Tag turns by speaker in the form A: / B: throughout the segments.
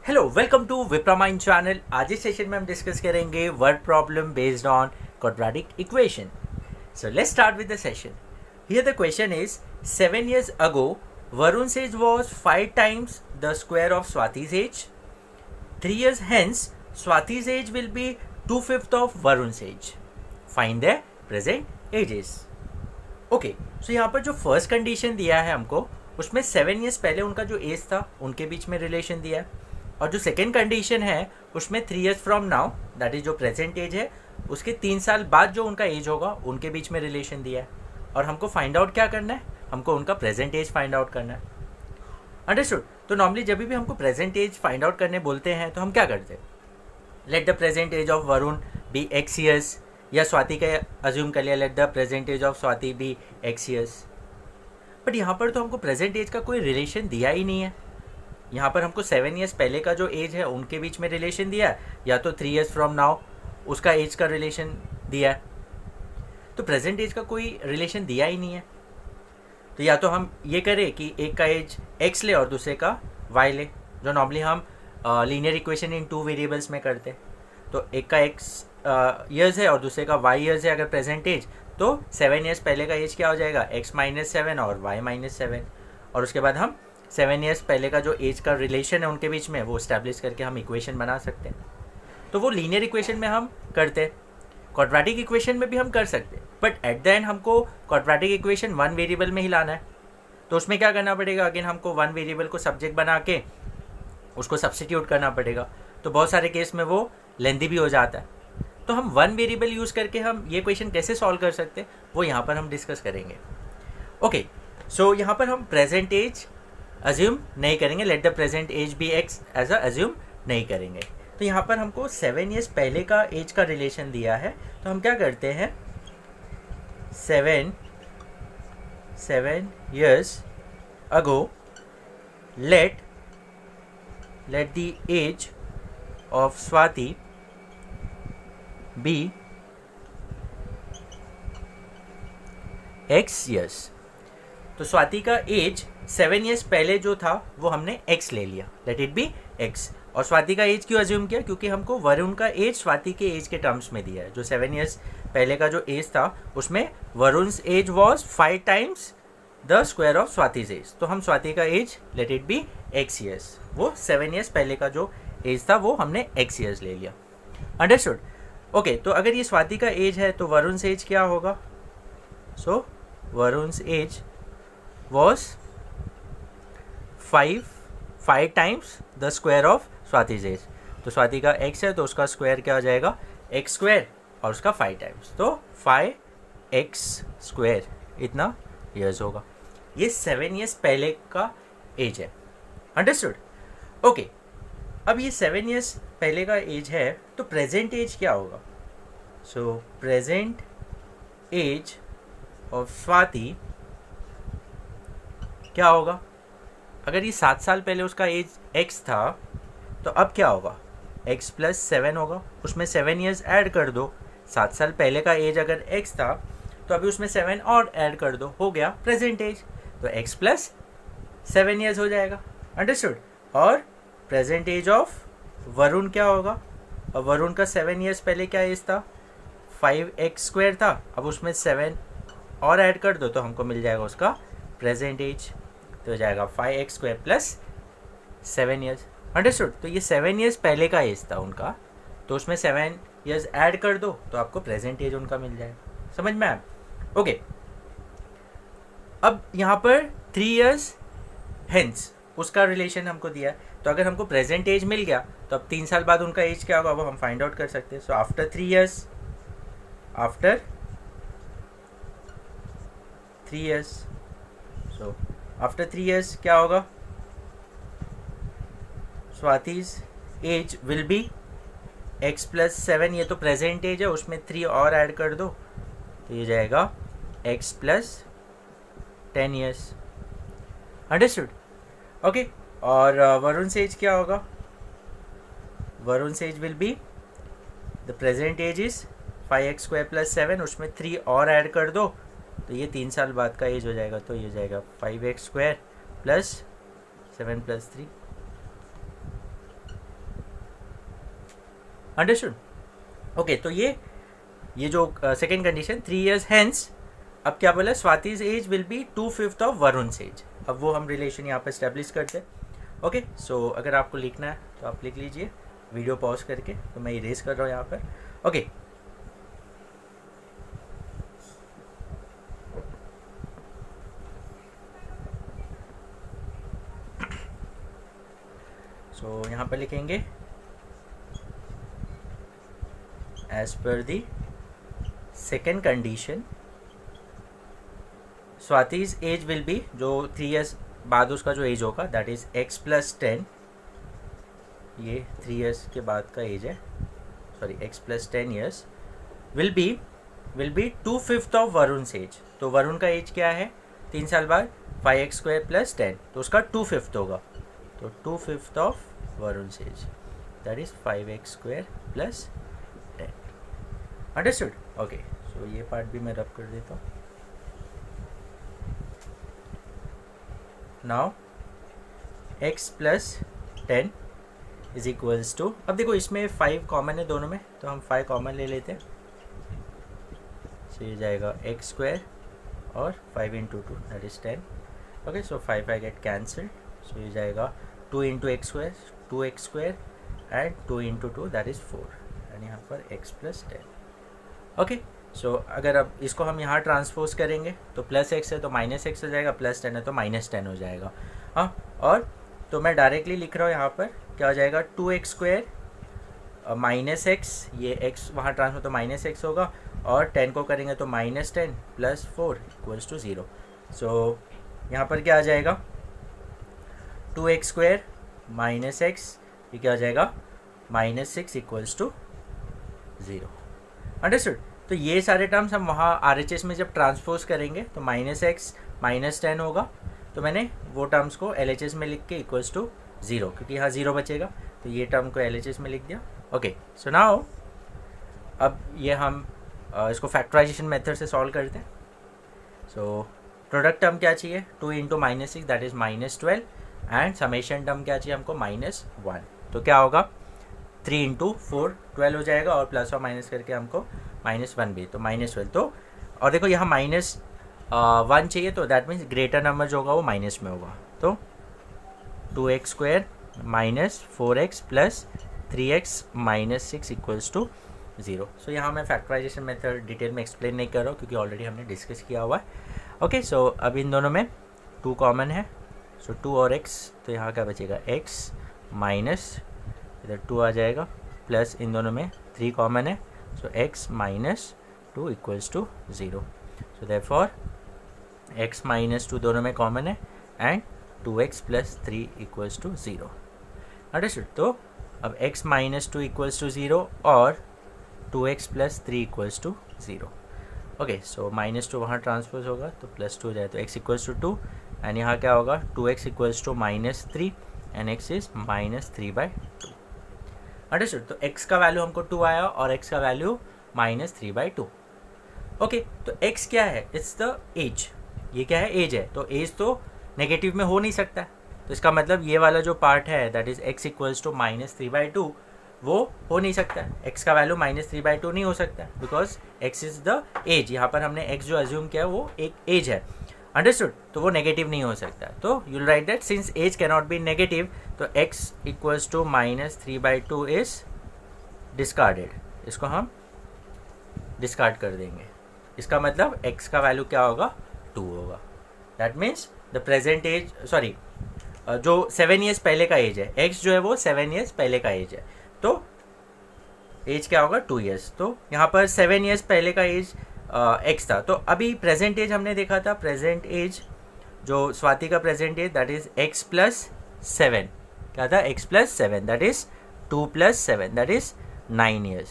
A: Hello welcome to Vipramind channel. आज इस session में हम डिस्कस करेंगे word problem based on quadratic equation. So let's start with the session. Here the question is 7 years ago Varun's age was 5 times the square of Swati's age. 3 years hence Swati's age will be 2/5 of Varun's age. Find their present ages. Okay, so यहाँ पर जो first condition दिया है हमको, उसमें 7 years पहले उनका जो एज था उनके बीच में रिलेशन दिया है, और जो सेकेंड कंडीशन है उसमें 3 years from now, that is जो प्रेजेंट एज है, उसके 3 साल बाद जो उनका एज होगा उनके बीच में रिलेशन दिया है। और हमको फाइंड आउट क्या करना है, हमको उनका प्रेजेंट एज फाइंड आउट करना है। अंडरस्टूड। तो नॉर्मली जब भी हमको प्रेजेंट एज फाइंड आउट करने बोलते हैं तो हम क्या करते हैं, let the present age of Varun be x years, या स्वाति का अज्यूम कर लिया, let the present age of Swati be x years। But यहाँ पर तो हमको प्रेजेंट एज का कोई रिलेशन दिया ही नहीं है। यहाँ पर हमको 7 years पहले का जो एज है उनके बीच में रिलेशन दिया है, या तो 3 years फ्रॉम नाउ उसका एज का रिलेशन दिया है। तो प्रेजेंट एज का कोई रिलेशन दिया ही नहीं है। तो या तो हम ये करें कि एक का एज x ले और दूसरे का y ले, जो नॉर्मली हम लीनियर इक्वेशन इन 2 वेरिएबल्स में करते। तो एक का x ईयर्स है और दूसरे का y ईयर्स है। अगर प्रेजेंट एज तो 7 years पहले का एज क्या हो जाएगा, x - 7 और y - 7। और उसके बाद हम 7 years पहले का जो एज का रिलेशन है उनके बीच में वो इस्टेब्लिश करके हम इक्वेशन बना सकते हैं। तो वो लीनियर इक्वेशन में हम करते हैं, क्वाड्रेटिक इक्वेशन में भी हम कर सकते हैं, बट एट द एंड हमको क्वाड्रेटिक इक्वेशन 1 वेरिएबल में ही लाना है। तो उसमें क्या करना पड़ेगा, अगेन हमको 1 वेरिएबल को सब्जेक्ट बना के उसको सब्स्टिट्यूट करना पड़ेगा। तो बहुत सारे केस में वो लेंथी भी हो जाता है। तो हम 1 वेरिएबल यूज़ करके हम ये क्वेश्चन कैसे सॉल्व कर सकते हैं वो यहाँ पर हम डिस्कस करेंगे। ओके, सो यहाँ पर हम प्रेजेंट एज अज्यूम नहीं करेंगे, let the present age be x age assume नहीं करेंगे। तो यहाँ पर हमको 7 years पहले का एज का रिलेशन दिया है। तो हम क्या करते हैं, 7 years ago let the age of Swati be x years। तो स्वाति का एज 7 years पहले जो था वो हमने x ले लिया, लेट इट बी x। और स्वाति का एज क्यों अज्यूम किया, क्योंकि हमको वरुण का एज स्वाति के एज के टर्म्स में दिया है। जो 7 years पहले का जो एज था उसमें Varun's age was 5 times the square of Swati's age. तो हम स्वाति का age let it be x years, वो 7 years पहले का जो एज था वो हमने x years ले लिया। अंडरस्टूड। ओके, तो अगर ये स्वाति का एज है तो वरुण's एज क्या होगा, so Varun's age was 5 times the square of Swati's age. तो स्वाति का x है तो उसका स्क्वायर क्या हो जाएगा, x स्क्वायर, और उसका 5 times, तो 5x स्क्वायर इतना ईयर्स होगा। ये 7 years पहले का एज है। अंडरस्टूड। ओके, अब ये 7 years पहले का एज है तो प्रेजेंट एज क्या होगा, so present age of Swati क्या होगा। अगर ये 7 साल पहले उसका एज x था तो अब क्या होगा, x + 7 होगा। उसमें 7 years ऐड कर दो। 7 साल पहले का एज अगर x था तो अभी उसमें 7 और ऐड कर दो, हो गया प्रेजेंट एज। तो x + 7 years हो जाएगा। अंडरस्टूड। और प्रेजेंट एज ऑफ वरुण क्या होगा, अब वरुण का 7 years पहले क्या एज था, 5x स्क्वायर था। अब उसमें 7 और ऐड कर दो तो हमको मिल जाएगा उसका प्रेजेंट एज, तो हो जाएगा 5x स्क्वायर + 7 years। अंडरस्टूड। तो ये 7 years पहले का एज था उनका, तो उसमें 7 years ऐड कर दो तो आपको प्रेजेंट एज उनका मिल जाएगा। समझ में आया। ओके, अब यहाँ पर 3 years हेंस उसका रिलेशन हमको दिया। तो अगर हमको प्रेजेंट एज मिल गया तो अब 3 साल बाद उनका एज क्या होगा वो हम फाइंड आउट कर सकते हैं। So after 3 years, so after 3 years क्या होगा, स्वाति's एज विल बी x + 7। ये तो प्रेजेंट एज है, उसमें 3 और ऐड कर दो तो ये जाएगा x + 10 years। अंडरस्टूड। ओके, और वरुण's एज क्या होगा, Varun's age will be the present age is 5x square + 7, उसमें 3 और ऐड कर दो तो ये 3 साल बाद का एज हो जाएगा। तो ये जाएगा 5x स्क्वायर + 7 + 3, अंडरस्टूड? ओके, तो ये जो सेकेंड कंडीशन 3 years हेंस, अब क्या बोला, Swati's age will be 2/5 of Varun age. अब वो हम रिलेशन यहाँ पर स्टैब्लिश करते हैं। ओके, सो अगर आपको लिखना है तो आप लिख लीजिए वीडियो पॉज करके, तो मैं इरेज कर रहा हूँ यहाँ पर। ओके, सो यहाँ पर लिखेंगे एज पर the second condition Swati's age will be, जो 3 years बाद उसका जो एज होगा दैट इज x+10, ये 3 years के बाद का एज है, sorry x+10 years will be 2/5 of Varun age. तो वरुण का एज क्या है 3 साल बाद, 5x² + 10, तो उसका 2/5 होगा, तो 2/5 of Varun age that is 5x² + 10। Understood? Okay, so ये पार्ट भी मैं रब कर देता हूँ। Now x+10 is equals to, अब देखो इसमें 5 कॉमन है दोनों में, तो हम 5 कॉमन ले लेते हैं। सो ये जाएगा x² और 5 × 2 that is 10। Okay, so 5 get cancelled, so ये जाएगा 2 × x², 2x² and 2 × 2 that is 4, and यहाँ पर x+10। ओके, सो अगर अब इसको हम यहाँ ट्रांसपोज करेंगे तो +x है तो -x हो जाएगा, +10 है तो -10 हो जाएगा। हाँ, और तो मैं डायरेक्टली लिख रहा हूँ यहाँ पर, क्या हो जाएगा 2x² -x, ये x वहाँ ट्रांसफर तो -x होगा, और 10 को करेंगे तो -10 + 4 = 0। सो यहाँ पर क्या आ जाएगा 2x² -x, ये क्या हो जाएगा -6 = 0। अंडरस्टूड? तो ये सारे टर्म्स हम वहाँ RHS में जब ट्रांसपोज करेंगे तो -x -10 होगा, तो मैंने वो टर्म्स को LHS में लिख के = 0, क्योंकि यहाँ 0 बचेगा, तो ये टर्म को LHS में लिख दिया। ओके, सो नाउ अब ये हम इसको फैक्टराइजेशन मेथड से सॉल्व करते हैं। सो प्रोडक्ट टर्म क्या चाहिए 2 × -6 that is -12, and summation term क्या चाहिए हमको -1, तो क्या होगा 3 × 4 12 हो जाएगा, और प्लस और माइनस करके हमको -1 भी, तो -12। तो और देखो यहाँ -1 चाहिए, तो दैट मीन्स ग्रेटर नंबर जो होगा वो माइनस में होगा, तो 2x² - 4x + 3x - 6 = 0। सो यहाँ मैं फैक्टराइजेशन मेथड डिटेल में एक्सप्लेन नहीं कर रहा हूँ, क्योंकि ऑलरेडी हमने डिस्कस किया हुआ है। ओके, सो अब इन दोनों में 2 कॉमन है, सो 2 और x, तो यहाँ क्या बचेगा x माइनस इधर 2 आ जाएगा, प्लस इन दोनों में 3 कॉमन है, सो x - 2 = 0। सो देयरफॉर x - 2 दोनों में कॉमन है, एंड 2x + 3 = 0। अंडरस्टूड? तो अब x - 2 = 0 और 2x + 3 = 0। ओके, सो -2 वहाँ ट्रांसपोज होगा, तो +2 हो जाए, तो x = 2, एंड यहाँ क्या होगा 2x = -3, and x is -3/2। Understood? तो x का वैल्यू हमको 2 आया, और x का वैल्यू -3/2। ओके, तो x क्या है, इट्स द एज, ये क्या है एज है, तो एज तो नेगेटिव में हो नहीं सकता, तो इसका मतलब ये वाला जो पार्ट है दैट इज x = -3/2 वो हो नहीं सकता, x का वैल्यू -3/2 नहीं हो सकता, because x is the age. यहाँ पर हमने x जो अज्यूम किया वो एक एज है, अंडरस्टूड? तो वो नेगेटिव नहीं हो सकता, तो you'll write that since age can not be negative, तो x = -3/2 इज डिस्कार्डेड, इसको हम डिस्कार्ड कर देंगे। इसका मतलब x का वैल्यू क्या होगा 2 होगा, that means the present age, sorry जो 7 years पहले का एज है, x जो है वो 7 years पहले का एज है, तो एज क्या होगा 2 years। तो यहाँ पर 7 years पहले का एज x था, तो अभी प्रेजेंट एज हमने देखा था, प्रेजेंट एज जो स्वाति का present age that is x + 7, क्या था x + 7 that is 2 + 7 that is 9 years।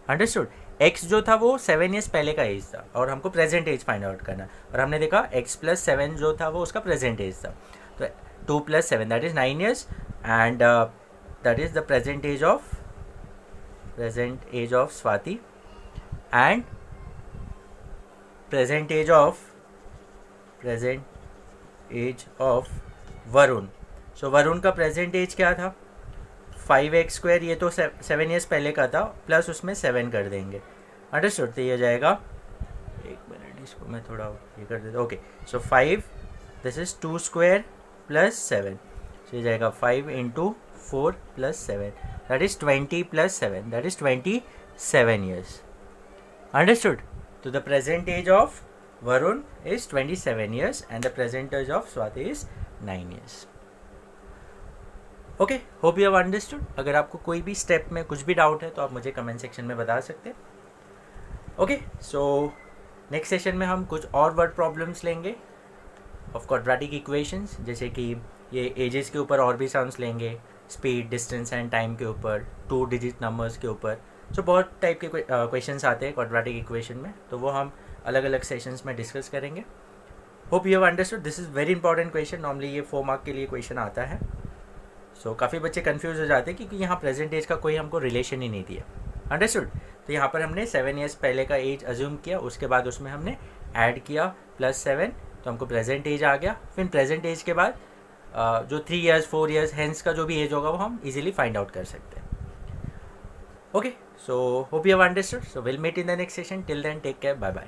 A: Understood? x जो था वो 7 years पहले का एज था, और हमको प्रेजेंट एज फाइंड आउट करना, और हमने देखा x + 7 जो था वो उसका प्रेजेंट एज था, तो 2 + 7 that is 9 years, and that is the present age of Swati, and present age of Varun. So Varun का प्रेजेंट एज क्या था 5x², ये तो 7 ईयर्स पहले का था, प्लस उसमें 7 कर देंगे। अंडरस्टूड? तो ये हो जाएगा, एक मिनट इसको मैं थोड़ा ये कर देता हूँ। Okay, so 5, this is 2² plus 7, so ये जाएगा 5 × 4 + 7, that is 20 + 7, that is 27 years. Understood? So the present age of Varun is 27 years and the present age of Swati is 9 years. Okay, hope you have understood. अगर आपको कोई भी step में कुछ भी doubt है तो आप मुझे कमेंट सेक्शन में बता सकते हैं। ओके, सो नेक्स्ट सेशन में हम कुछ और वर्ड प्रॉब्लम्स लेंगे ऑफ क्वाड्रेटिक इक्वेशंस, जैसे कि ये एजेस के ऊपर और भी सम्स लेंगे, स्पीड, डिस्टेंस एंड टाइम के ऊपर, 2 डिजिट नंबर्स के ऊपर। सो बहुत टाइप के क्वेश्चंस आते हैं क्वाड्रेटिक इक्वेशन में, तो वो हम अलग अलग सेशंस में डिस्कस करेंगे। Hope you have understood, this is very important question, normally ये 4 मार्क के लिए क्वेश्चन आता है। सो काफ़ी बच्चे कंफ्यूज हो जाते हैं क्योंकि यहाँ प्रेजेंट एज का कोई हमको रिलेशन ही नहीं दिया। अंडरस्टूड? तो यहाँ पर हमने 7 ईयर्स पहले का एज अज्यूम किया, उसके बाद उसमें हमने ऐड किया +7, तो हमको प्रेजेंट एज आ गया। फिर प्रेजेंट एज के बाद जो 3 ईयर्स 4 ईयर्स हेंस का जो भी एज होगा वो हम इजीली फाइंड आउट कर सकते हैं। Okay, so hope you have understood, so will meet in the next session, till then take care, bye bye.